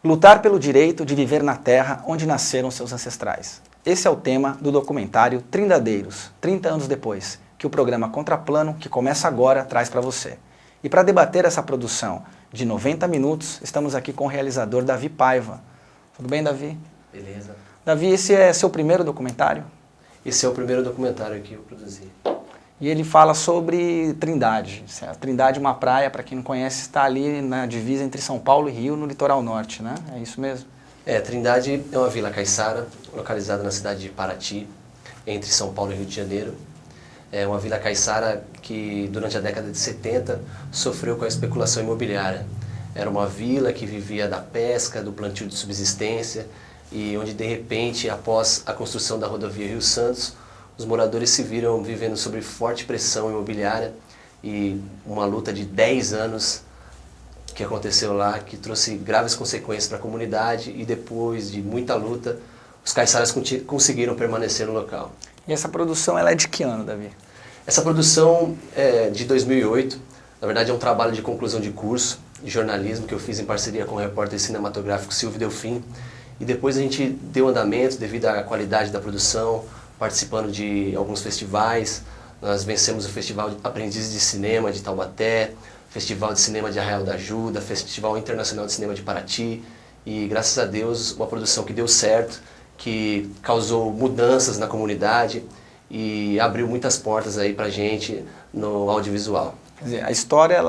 Lutar pelo direito de viver na terra onde nasceram seus ancestrais. Esse é o tema do documentário Trindadeiros, 30 anos depois, que o programa Contraplano, que começa agora, traz para você. E para debater essa produção de 90 minutos, estamos aqui com o realizador Davi Paiva. Tudo bem, Davi? Beleza. Davi, esse é seu primeiro documentário? Esse é o primeiro documentário que eu produzi. E ele fala sobre Trindade. A Trindade é uma praia, para quem não conhece, está ali na divisa entre São Paulo e Rio, no litoral norte, né? É isso mesmo? Trindade é uma vila caiçara, localizada na cidade de Paraty, entre São Paulo e Rio de Janeiro. É uma vila caiçara que, durante a década de 70, sofreu com a especulação imobiliária. Era uma vila que vivia da pesca, do plantio de subsistência, e onde, de repente, após a construção da rodovia Rio Santos, os moradores se viram vivendo sob forte pressão imobiliária e uma luta de 10 anos que aconteceu lá, que trouxe graves consequências para a comunidade, e depois de muita luta, os caiçaras conseguiram permanecer no local. E essa produção ela é de que ano, Davi? Essa produção é de 2008, na verdade é um trabalho de conclusão de curso de jornalismo que eu fiz em parceria com o repórter cinematográfico Silvio Delfim, e depois a gente deu andamento devido à qualidade da produção, participando de alguns festivais. Nós vencemos o Festival de Aprendizes de Cinema de Taubaté, Festival de Cinema de Arraial da Ajuda, Festival Internacional de Cinema de Paraty, e graças a Deus uma produção que deu certo, que causou mudanças na comunidade e abriu muitas portas aí pra gente no audiovisual. Quer dizer, a história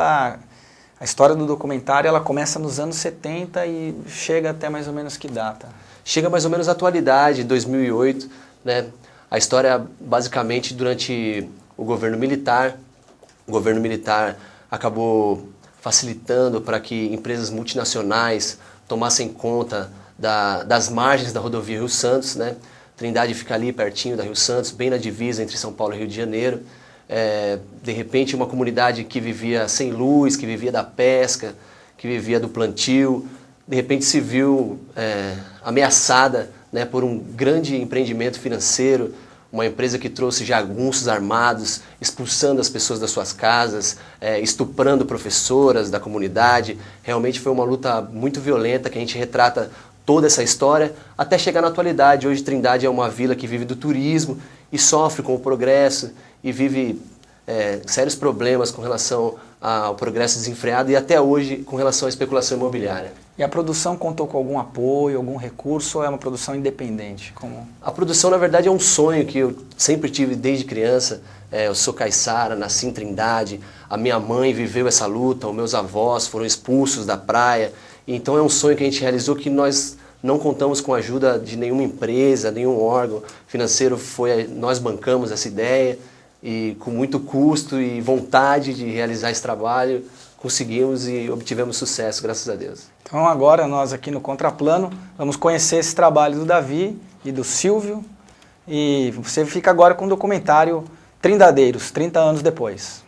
do documentário ela começa nos anos 70 e chega até mais ou menos que data? Chega mais ou menos à atualidade, 2008, né? A história, basicamente, durante o governo militar acabou facilitando para que empresas multinacionais tomassem conta das margens da rodovia Rio Santos, né? Trindade fica ali pertinho da Rio Santos, bem na divisa entre São Paulo e Rio de Janeiro. De repente, uma comunidade que vivia sem luz, que vivia da pesca, que vivia do plantio, de repente se viu ameaçada, né, por um grande empreendimento financeiro, uma empresa que trouxe jagunços armados, expulsando as pessoas das suas casas, estuprando professoras da comunidade. Realmente foi uma luta muito violenta que a gente retrata toda essa história até chegar na atualidade. Hoje Trindade é uma vila que vive do turismo e sofre com o progresso e vive sérios problemas com relação ao progresso desenfreado e até hoje com relação à especulação imobiliária. E a produção contou com algum apoio, algum recurso, ou é uma produção independente? A produção, na verdade, é um sonho que eu sempre tive desde criança. Eu sou caiçara, nasci em Trindade, a minha mãe viveu essa luta, os meus avós foram expulsos da praia. Então é um sonho que a gente realizou, que nós não contamos com a ajuda de nenhuma empresa, nenhum órgão financeiro. Nós bancamos essa ideia e, com muito custo e vontade de realizar esse trabalho, conseguimos e obtivemos sucesso, graças a Deus. Então agora nós aqui no Contraplano vamos conhecer esse trabalho do Davi e do Silvio, e você fica agora com o documentário Trindadeiros, 30 anos depois.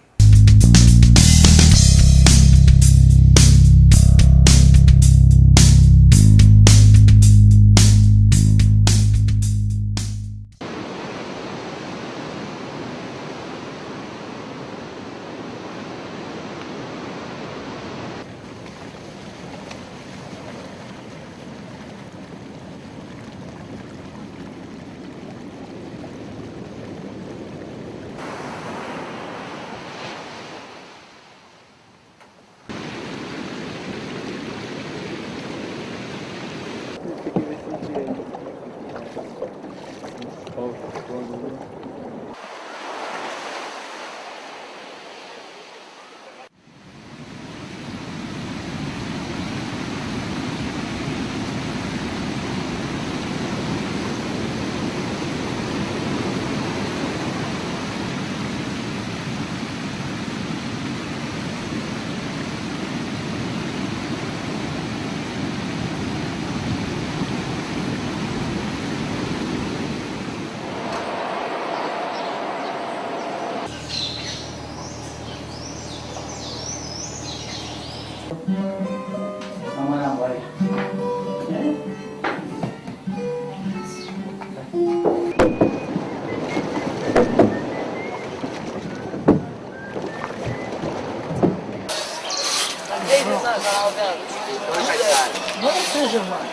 Agora seja, mano.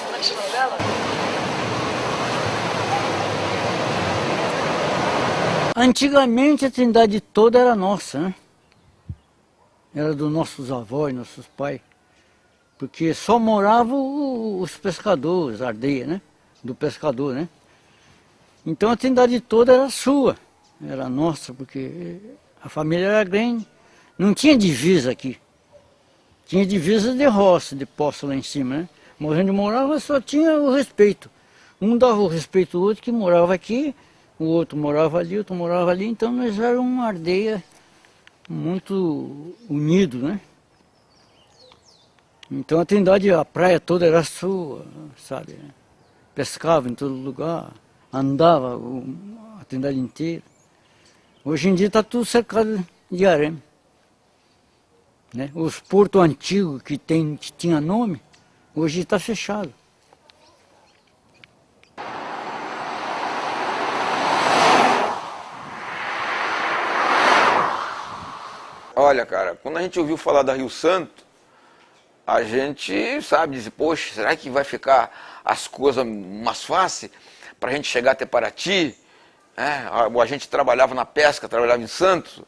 Como é que chama dela? Antigamente a Trindade toda era nossa, né? Era dos nossos avós, nossos pais. Porque só moravam os pescadores, a aldeia, né? Do pescador, né? Então a Trindade toda era sua, era nossa, porque a família era grande. Não tinha divisa aqui. Tinha divisa de roça, de poço lá em cima, né? Mas onde morava só tinha o respeito. Um dava o respeito ao outro que morava aqui, o outro morava ali, o outro morava ali. Então nós éramos uma aldeia muito unido, né? Então a Trindade, a praia toda era sua, sabe? Pescava em todo lugar, andava a Trindade inteira. Hoje em dia está tudo cercado de arame. Né? Os portos antigos que tinha nome, hoje está fechado. Olha, cara, quando a gente ouviu falar da Rio Santo, a gente, sabe, diz, poxa, será que vai ficar as coisas mais fáceis para a gente chegar até Paraty? A gente trabalhava na pesca, trabalhava em Santos.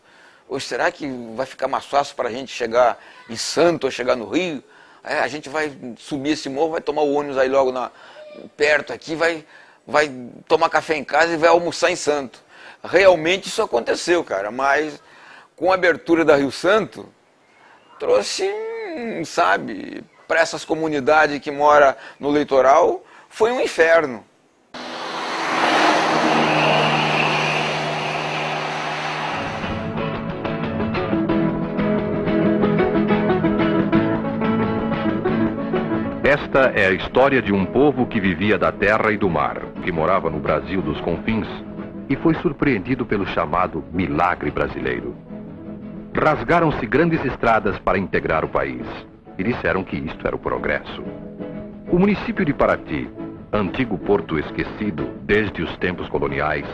Ou será que vai ficar mais fácil para a gente chegar em Santos ou chegar no Rio? A gente vai subir esse morro, vai tomar o ônibus aí logo perto aqui, vai tomar café em casa e vai almoçar em Santos. Realmente isso aconteceu, cara, mas com a abertura da Rio Santo, trouxe, sabe, para essas comunidades que moram no litoral, foi um inferno. Esta é a história de um povo que vivia da terra e do mar, que morava no Brasil dos confins e foi surpreendido pelo chamado milagre brasileiro. Rasgaram-se grandes estradas para integrar o país e disseram que isto era o progresso. O município de Paraty, antigo porto esquecido desde os tempos coloniais,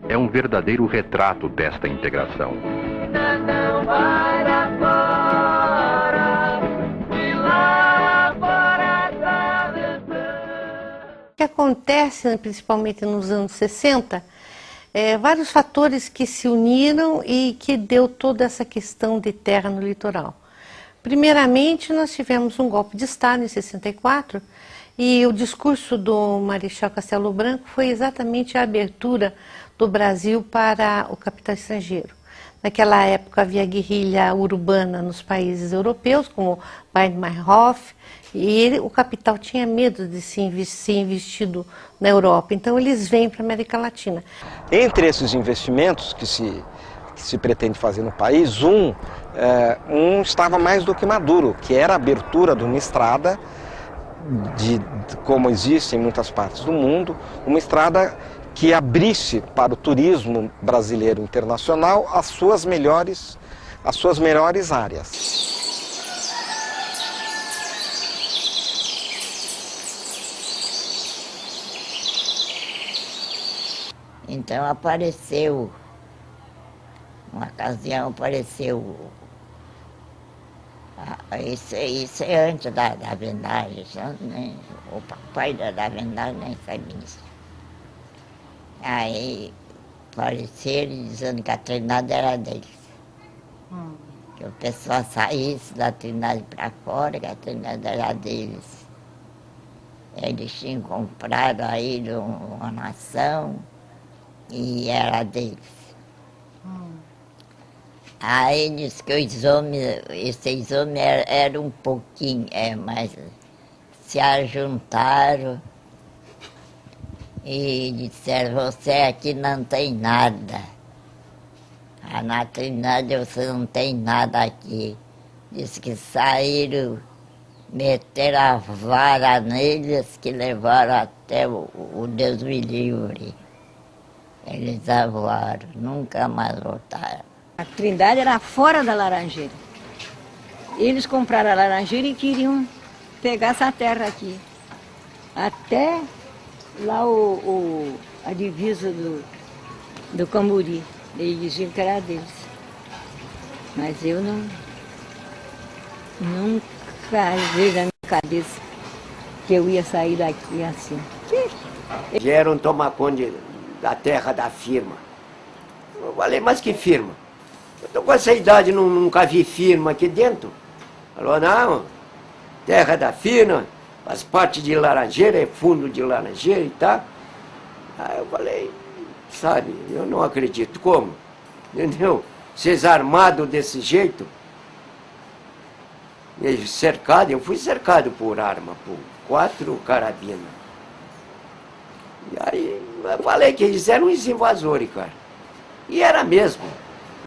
é um verdadeiro retrato desta integração. O que acontece, principalmente nos anos 60, vários fatores que se uniram e que deu toda essa questão de terra no litoral. Primeiramente, nós tivemos um golpe de Estado em 64 e o discurso do Marechal Castelo Branco foi exatamente a abertura do Brasil para o capital estrangeiro. Naquela época havia guerrilha urbana nos países europeus, como Weimar-Hof, e o capital tinha medo de ser investido na Europa. Então eles vêm para a América Latina. Entre esses investimentos que se pretende fazer no país, um estava mais do que maduro, que era a abertura de uma estrada, como existe em muitas partes do mundo, uma estrada que abrisse para o turismo brasileiro internacional as suas melhores áreas. Então apareceu, uma ocasião apareceu, isso é antes da vendagem, né? O papai da vendagem nem sabia disso. Aí apareceram dizendo que a Trindade era deles. Que o pessoal saísse da Trindade para fora, que a Trindade era deles. Eles tinham comprado aí de uma nação e era deles. Aí disse que esses homens eram um pouquinho, mas se ajuntaram e disseram, você aqui não tem nada. Na Trindade você não tem nada aqui. Diz que saíram, meteram a vara neles, que levaram até o Deus me livre. Eles voaram, nunca mais voltaram. A Trindade era fora da Laranjeira. Eles compraram a Laranjeira e queriam pegar essa terra aqui. Até lá a divisa do Camburi. Eles diziam que era deles. Mas eu nunca veio na minha cabeça que eu ia sair daqui assim. Vieram tomar conta da terra da firma. Eu falei, mas que firma? Eu tô com essa idade, nunca vi firma aqui dentro. Falou, não, terra da firma, faz parte de Laranjeira, é fundo de Laranjeira e tal. Aí eu falei, sabe, eu não acredito. Como? Entendeu? Vocês armados desse jeito? E cercado, eu fui cercado por arma, por 4 carabinas. E aí eu falei que eles eram os invasores, cara. E era mesmo.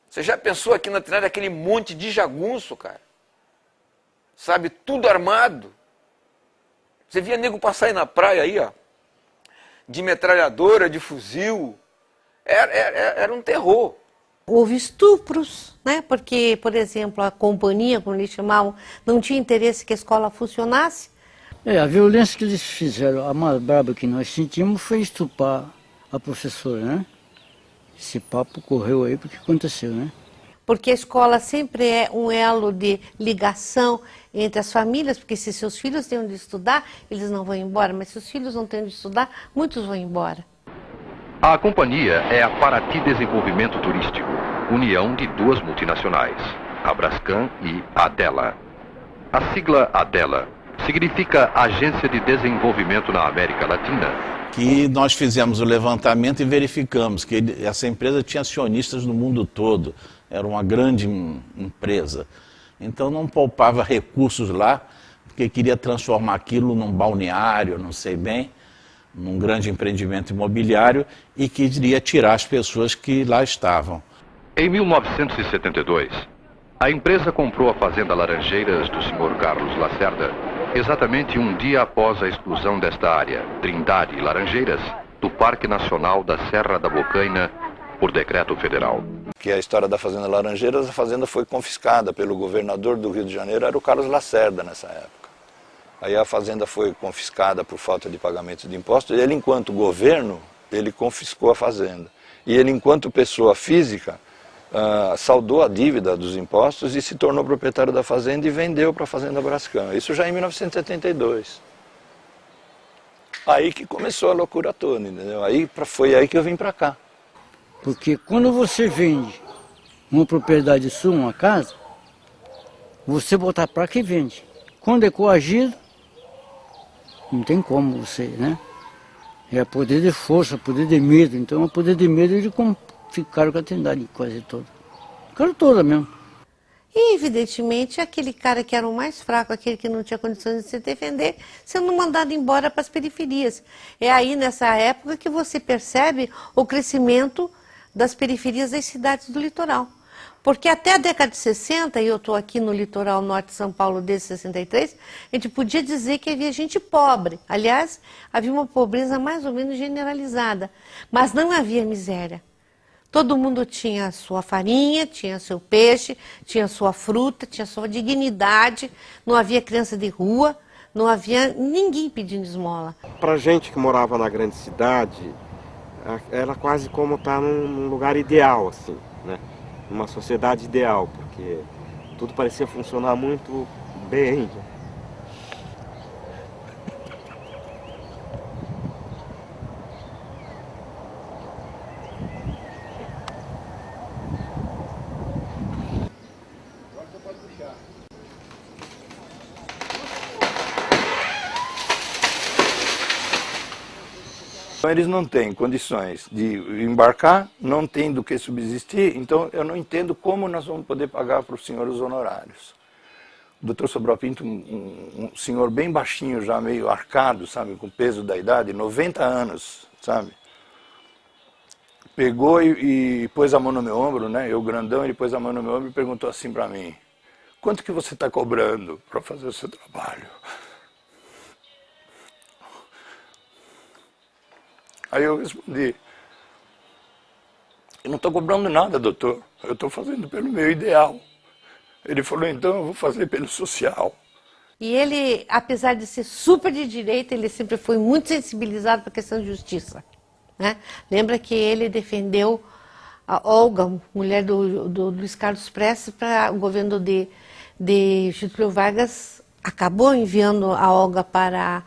Você já pensou aqui na Trindade aquele monte de jagunço, cara? Sabe, tudo armado. Você via nego passar aí na praia aí, ó, de metralhadora, de fuzil. Era um terror. Houve estupros, né? Porque, por exemplo, a companhia, como eles chamavam, não tinha interesse que a escola funcionasse. A violência que eles fizeram, a mais braba que nós sentimos foi estuprar a professora, né? Esse papo correu aí porque aconteceu, né? Porque a escola sempre é um elo de ligação entre as famílias, porque se seus filhos têm onde estudar, eles não vão embora, mas se os filhos não têm onde estudar, muitos vão embora. A companhia é a Paraty Desenvolvimento Turístico, união de 2 multinacionais, a Brascan e a Adela. A sigla Adela significa Agência de Desenvolvimento na América Latina. Que nós fizemos o levantamento e verificamos que essa empresa tinha acionistas no mundo todo, era uma grande empresa. Então não poupava recursos lá, porque queria transformar aquilo num balneário, não sei bem, num grande empreendimento imobiliário e queria tirar as pessoas que lá estavam. Em 1972, a empresa comprou a Fazenda Laranjeiras do Sr. Carlos Lacerda, exatamente um dia após a exclusão desta área, Trindade e Laranjeiras, do Parque Nacional da Serra da Bocaina, por decreto federal. Que a história da Fazenda Laranjeiras, a fazenda foi confiscada pelo governador do Rio de Janeiro, era o Carlos Lacerda nessa época. Aí a fazenda foi confiscada por falta de pagamento de impostos, e ele, enquanto governo, ele confiscou a fazenda. E ele, enquanto pessoa física, saldou a dívida dos impostos e se tornou proprietário da fazenda e vendeu para a Fazenda Brascan. Isso já em 1972. Aí que começou a loucura toda, entendeu? Foi aí que eu vim para cá. Porque quando você vende uma propriedade sua, uma casa, você botar para que vende. Quando é coagido, não tem como você, né? É poder de força, poder de medo. Então, é poder de medo de ficaram com a Trindade quase toda. Ficaram toda mesmo. E, evidentemente, aquele cara que era o mais fraco, aquele que não tinha condições de se defender, sendo mandado embora para as periferias. É aí, nessa época, que você percebe o crescimento das periferias das cidades do litoral. Porque até a década de 60, e eu estou aqui no litoral norte de São Paulo desde 63, a gente podia dizer que havia gente pobre. Aliás, havia uma pobreza mais ou menos generalizada, mas não havia miséria. Todo mundo tinha a sua farinha, tinha seu peixe, tinha a sua fruta, tinha a sua dignidade, não havia criança de rua, não havia ninguém pedindo esmola. Para gente que morava na grande cidade, era quase como estar num lugar ideal, assim, né? Uma sociedade ideal, porque tudo parecia funcionar muito bem. Eles não têm condições de embarcar, não têm do que subsistir, então eu não entendo como nós vamos poder pagar para os senhores honorários. O Dr. Sobral Pinto, um senhor bem baixinho, já meio arcado, sabe, com o peso da idade, 90 anos, sabe? Pegou e pôs a mão no meu ombro, né? Eu grandão, ele pôs a mão no meu ombro e perguntou assim para mim: quanto que você está cobrando para fazer o seu trabalho? Aí eu respondi: eu não estou cobrando nada, doutor, eu estou fazendo pelo meu ideal. Ele falou: então eu vou fazer pelo social. E ele, apesar de ser super de direita, ele sempre foi muito sensibilizado para a questão de justiça, né? Lembra que ele defendeu a Olga, mulher do Luiz Carlos Prestes, para o governo de Getúlio Vargas, acabou enviando a Olga para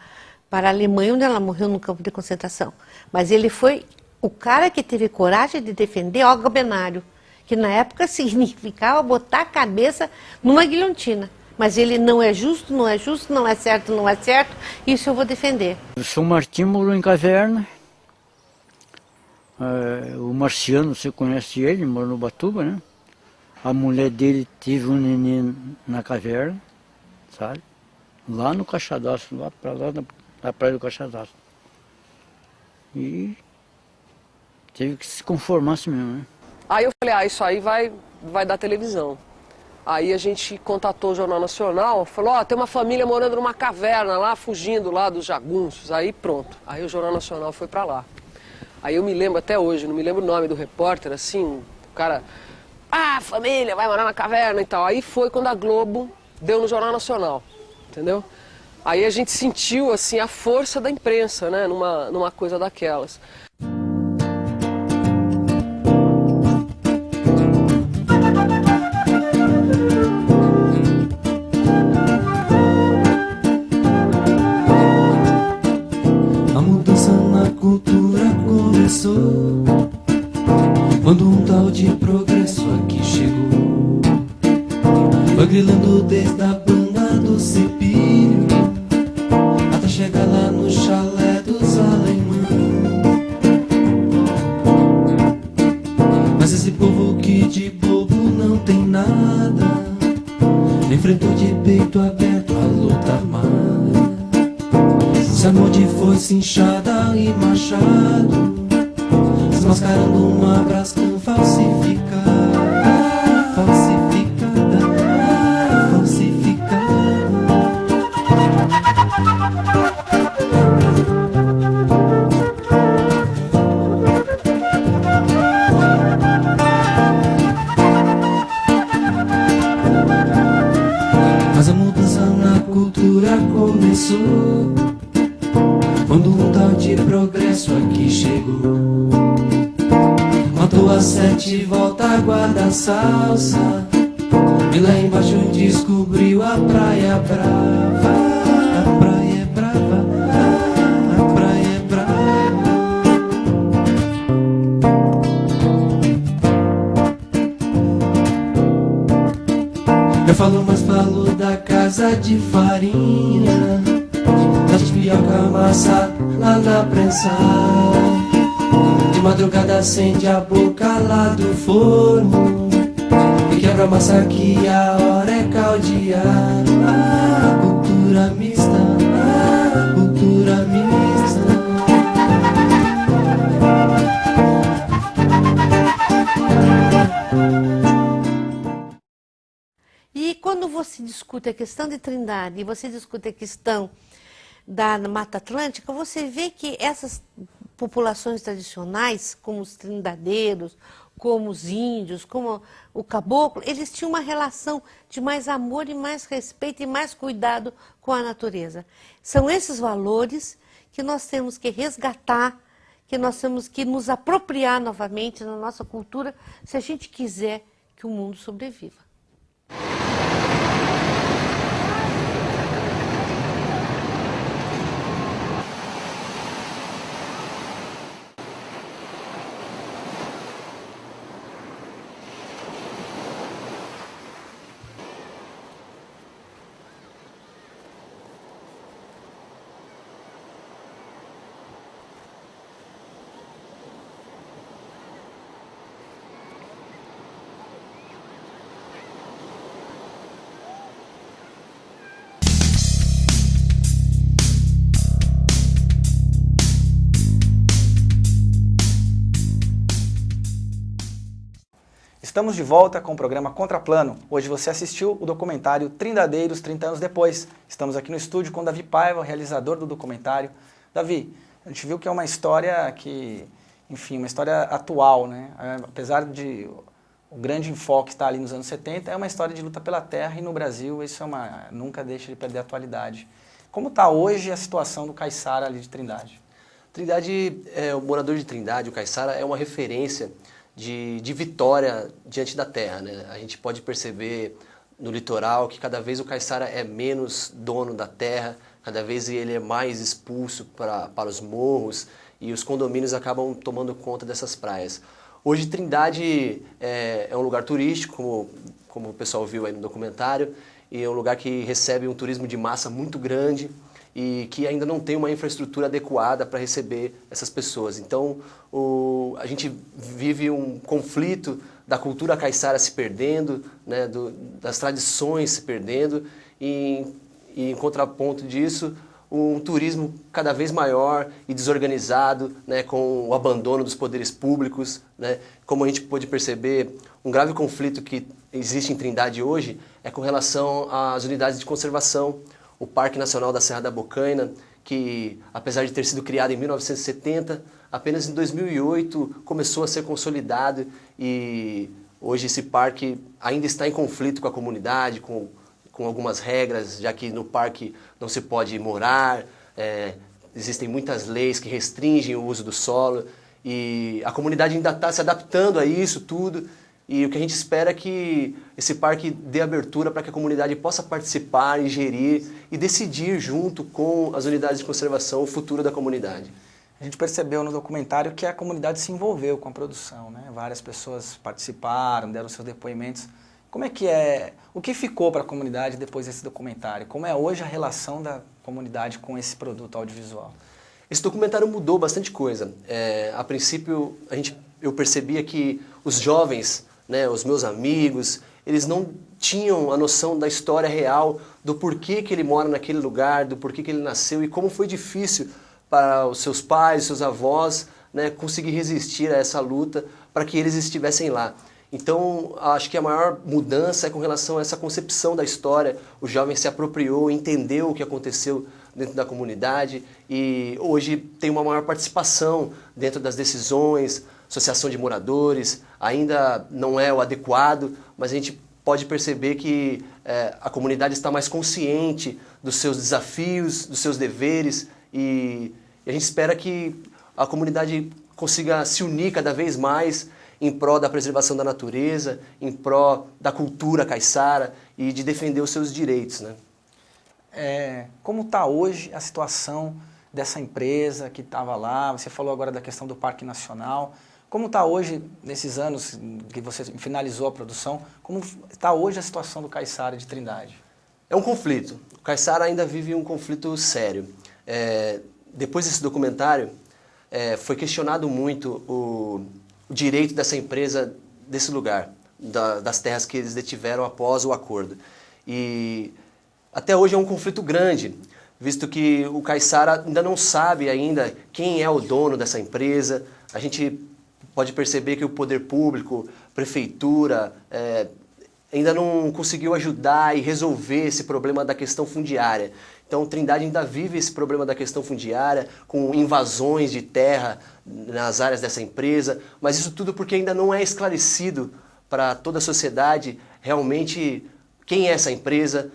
para a Alemanha, onde ela morreu no campo de concentração. Mas ele foi o cara que teve coragem de defender Olga Benário, que na época significava botar a cabeça numa guilhotina. Mas ele não é justo, não é justo, não é certo, não é certo, isso eu vou defender. O São Martim morou em caverna. O Marciano, você conhece ele, morou no Ubatuba, né? A mulher dele teve um neném na caverna, sabe? Lá no Caixadaço, lá na praia do Caixadaço. E teve que se conformar assim mesmo, né? Aí eu falei, isso aí vai dar televisão. Aí a gente contatou o Jornal Nacional, falou, tem uma família morando numa caverna lá, fugindo lá dos jagunços. Aí pronto, aí o Jornal Nacional foi pra lá. Aí eu me lembro até hoje, não me lembro o nome do repórter, assim, o cara, família vai morar na caverna e tal. Aí foi quando a Globo deu no Jornal Nacional, entendeu? Aí a gente sentiu, assim, a força da imprensa, né, numa coisa daquelas. Quando um tal de progresso aqui chegou, foi grilando desde a banda do Cepilho até chegar lá no chalé dos alemães. Mas esse povo que de bobo não tem nada enfrentou de peito aberto a luta armada, se armou de foice, inchada e machado, desmascarando uma Braskem falsificada, falsificada. Mas a mudança na cultura começou quando um tal de progresso aqui chegou. Matou a 7, volta a guarda salsa, e lá embaixo descobriu a praia brava. A praia é brava, a praia é brava. Eu falo, mas falo da casa de farinha, da tapioca massa lá na prensa. De madrugada acende a boca lá do forno e quebra a massa que a hora é caldear. Cultura mista, cultura mista. E quando você discute a questão de Trindade e você discute a questão da Mata Atlântica, você vê que essas populações tradicionais, como os trindadeiros, como os índios, como o caboclo, eles tinham uma relação de mais amor e mais respeito e mais cuidado com a natureza. São esses valores que nós temos que resgatar, que nós temos que nos apropriar novamente na nossa cultura, se a gente quiser que o mundo sobreviva. Estamos de volta com o programa Contraplano. Hoje você assistiu o documentário Trindadeiros, 30 anos depois. Estamos aqui no estúdio com Davi Paiva, realizador do documentário. Davi, a gente viu que é uma história que, enfim, uma história atual, né? Apesar de o grande enfoque estar ali nos anos 70, é uma história de luta pela terra e no Brasil isso nunca deixa de perder a atualidade. Como está hoje a situação do caiçara ali de Trindade? Trindade, o morador de Trindade, o caiçara, é uma referência de vitória diante da terra, né? A gente pode perceber no litoral que cada vez o caiçara é menos dono da terra, cada vez ele é mais expulso para os morros e os condomínios acabam tomando conta dessas praias. Hoje Trindade é um lugar turístico, como o pessoal viu aí no documentário, e é um lugar que recebe um turismo de massa muito grande e que ainda não tem uma infraestrutura adequada para receber essas pessoas. Então, a gente vive um conflito da cultura caiçara se perdendo, né, das tradições se perdendo, e em contraponto disso, um turismo cada vez maior e desorganizado, né, com o abandono dos poderes públicos, né. Como a gente pôde perceber, um grave conflito que existe em Trindade hoje é com relação às unidades de conservação. O Parque Nacional da Serra da Bocaina, que apesar de ter sido criado em 1970, apenas em 2008 começou a ser consolidado e hoje esse parque ainda está em conflito com a comunidade, com algumas regras, já que no parque não se pode morar, existem muitas leis que restringem o uso do solo e a comunidade ainda está se adaptando a isso tudo. E o que a gente espera é que esse parque dê abertura para que a comunidade possa participar e gerir e decidir junto com as unidades de conservação o futuro da comunidade. A gente percebeu no documentário que a comunidade se envolveu com a produção, né? Várias pessoas participaram, deram seus depoimentos. Como é que é? O que ficou para a comunidade depois desse documentário? Como é hoje a relação da comunidade com esse produto audiovisual? Esse documentário mudou bastante coisa. A princípio, eu percebia que os jovens, né, os meus amigos, eles não tinham a noção da história real, do porquê que ele mora naquele lugar, do porquê que ele nasceu e como foi difícil para os seus pais, seus avós, né, conseguir resistir a essa luta para que eles estivessem lá. Então, acho que a maior mudança é com relação a essa concepção da história. O jovem se apropriou, entendeu o que aconteceu dentro da comunidade e hoje tem uma maior participação dentro das decisões, associação de moradores, ainda não é o adequado, mas a gente pode perceber que a comunidade está mais consciente dos seus desafios, dos seus deveres e a gente espera que a comunidade consiga se unir cada vez mais em prol da preservação da natureza, em prol da cultura caiçara e de defender os seus direitos, né? Como está hoje a situação dessa empresa que estava lá? Você falou agora da questão do Parque Nacional. Como está hoje, nesses anos que você finalizou a produção, como está hoje a situação do caiçara de Trindade? É um conflito. O caiçara ainda vive um conflito sério. Depois desse documentário, foi questionado muito o direito dessa empresa desse lugar, das terras que eles detiveram após o acordo. E até hoje é um conflito grande, visto que o caiçara ainda não sabe ainda quem é o dono dessa empresa. A gente pode perceber que o poder público, prefeitura, ainda não conseguiu ajudar e resolver esse problema da questão fundiária. Então, Trindade ainda vive esse problema da questão fundiária, com invasões de terra nas áreas dessa empresa, mas isso tudo porque ainda não é esclarecido para toda a sociedade realmente quem é essa empresa,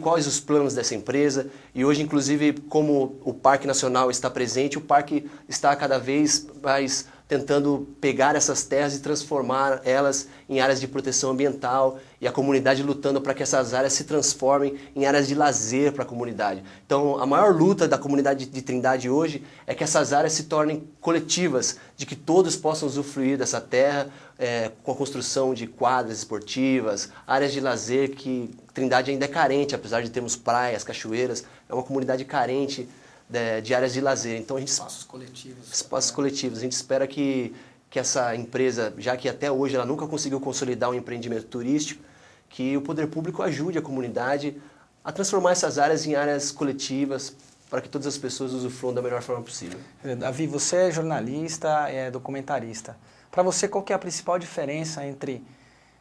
quais os planos dessa empresa. E hoje, inclusive, como o Parque Nacional está presente, o parque está cada vez mais tentando pegar essas terras e transformar elas em áreas de proteção ambiental e a comunidade lutando para que essas áreas se transformem em áreas de lazer para a comunidade. Então, a maior luta da comunidade de Trindade hoje é que essas áreas se tornem coletivas, de que todos possam usufruir dessa terra com a construção de quadras esportivas, áreas de lazer que Trindade ainda é carente, apesar de termos praias, cachoeiras, é uma comunidade carente de áreas de lazer. Então, espaços coletivos. Espaços coletivos. A gente espera que essa empresa, já que até hoje ela nunca conseguiu consolidar um empreendimento turístico, que o poder público ajude a comunidade a transformar essas áreas em áreas coletivas para que todas as pessoas usufruam da melhor forma possível. Davi, você é jornalista, é documentarista. Para você, qual que é a principal diferença entre...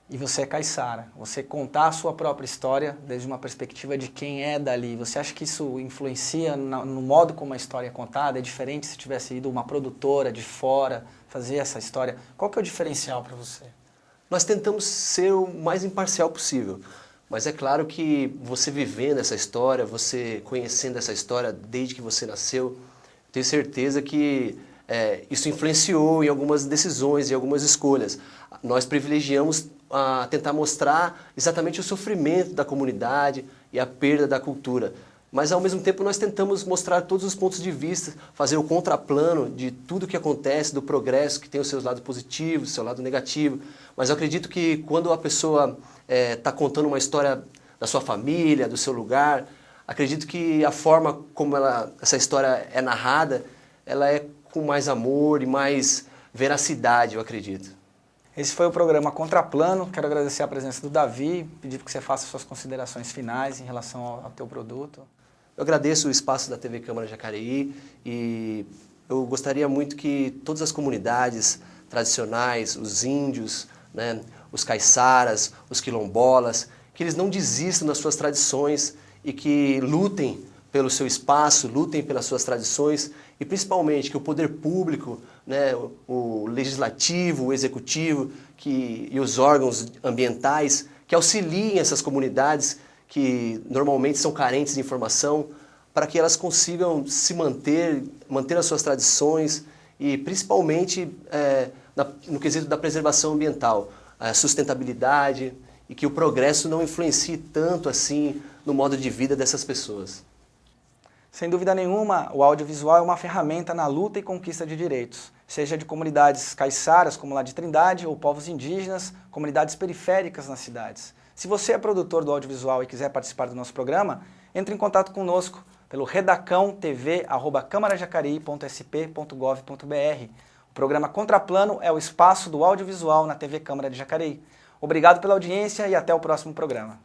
E você é caiçara, você contar a sua própria história desde uma perspectiva de quem é dali. Você acha que isso influencia no modo como a história é contada? É diferente se tivesse ido uma produtora de fora fazer essa história? Qual que é o diferencial para você? Nós tentamos ser o mais imparcial possível. Mas é claro que você vivendo essa história, você conhecendo essa história desde que você nasceu, tenho certeza que isso influenciou em algumas decisões e algumas escolhas. Nós privilegiamos a tentar mostrar exatamente o sofrimento da comunidade e a perda da cultura. mas ao mesmo tempo nós tentamos mostrar todos os pontos de vista, fazer o contraplano de tudo que acontece, do progresso, que tem os seus lados positivos, o seu lado negativo. Mas eu acredito que quando a pessoa está contando uma história da sua família, do seu lugar, acredito que a forma como essa história é narrada, ela é com mais amor e mais veracidade, eu acredito. Esse foi o programa Contraplano. Quero agradecer a presença do Davi, pedir que você faça suas considerações finais em relação ao teu produto. Eu agradeço o espaço da TV Câmara Jacareí e eu gostaria muito que todas as comunidades tradicionais, os índios, né, os caiçaras, os quilombolas, que eles não desistam das suas tradições e que lutem pelo seu espaço, lutem pelas suas tradições e principalmente que o poder público, né, o legislativo, o executivo e os órgãos ambientais que auxiliem essas comunidades que normalmente são carentes de informação para que elas consigam se manter as suas tradições e principalmente no quesito da preservação ambiental, a sustentabilidade e que o progresso não influencie tanto assim no modo de vida dessas pessoas. Sem dúvida nenhuma, o audiovisual é uma ferramenta na luta e conquista de direitos, seja de comunidades caiçaras, como lá de Trindade, ou povos indígenas, comunidades periféricas nas cidades. Se você é produtor do audiovisual e quiser participar do nosso programa, entre em contato conosco pelo redacãotv@camarajacareí.sp.gov.br. O programa Contraplano é o espaço do audiovisual na TV Câmara de Jacareí. Obrigado pela audiência e até o próximo programa.